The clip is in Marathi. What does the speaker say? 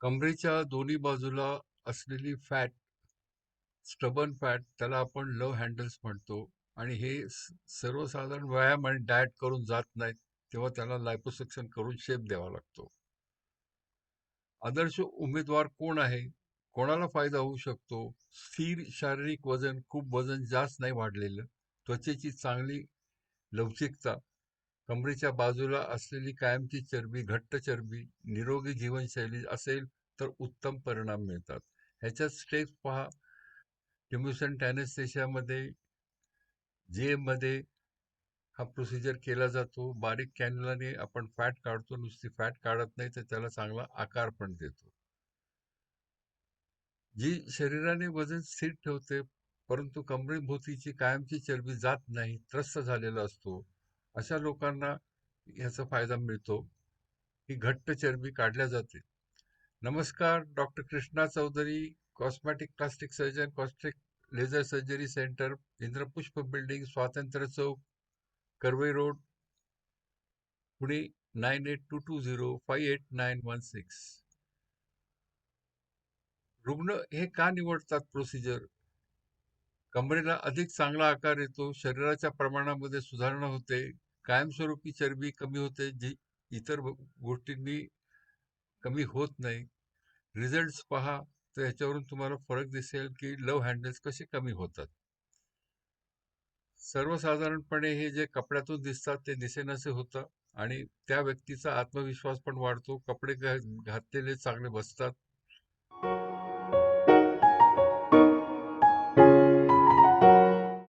कमरेच्या दोन्ही बाजूला असलेली फॅट, स्टबन फॅट, त्याला आपण लव्ह हँडल्स म्हणतो. आणि हे सर्वसाधारण व्यायाम आणि डाएट करून जात नाहीत, तेव्हा त्याला लायपोसक्शन करून शेप द्यावा लागतो. आदर्श उमेदवार कोण आहे? कोणाला फायदा होऊ शकतो? स्थिर शारीरिक वजन, खूप वजन जास्त नाही वाढलेलं, त्वचेची चांगली लवचिकता, कमरेच्या बाजूला असलेली कायमची चरबी, घट्ट चरबी, निरोगी जीवनशैली असेल तर उत्तम परिणाम मिळतात. ह्याच्यात स्टेप्स पहा. टिम्युसन टॅनेस्थेशियामध्ये, जेएम मध्ये हा प्रोसिजर केला जातो. बारीक कॅन्युलाने आपण फॅट काढतो, नुसती फॅट काढत नाही तर त्याला चांगला आकार पण देतो. जी शरीराने वजन स्थिर ठेवते, परंतु कमरेभोवतीची कायमची चरबी जात नाही, त्रस्त झालेला असतो, अशा लोकांना याचा फायदा मिळतो. ही घट्ट चरबी काढल्या जाते. नमस्कार, doctor Krishna Chaudhari, cosmetic plastic surgeon, cosmetic laser surgery centre, Indrapushpa building, Swatantrya Chowk, Karve road, Pune 9822058916. रुग्ण हे का निवडतात प्रोसिजर? कमरेला अधिक चांगला आकार येतो, शरीराच्या प्रमाणामध्ये सुधारणा होते, कायमस्वरूपी चरबी कमी होते, जी इतर गोष्टींनी कमी होत नाही. रिझल्ट्स पहा, तर ह्याच्यावरून तुम्हाला फरक दिसेल की लव्ह हँडल्स कसे कमी होतात. सर्वसाधारणपणे हे जे कपड्यातून दिसतात ते दिसेनासे होतं, आणि त्या व्यक्तीचा आत्मविश्वास पण वाढतो. कपडे घातलेले चांगले बसतात.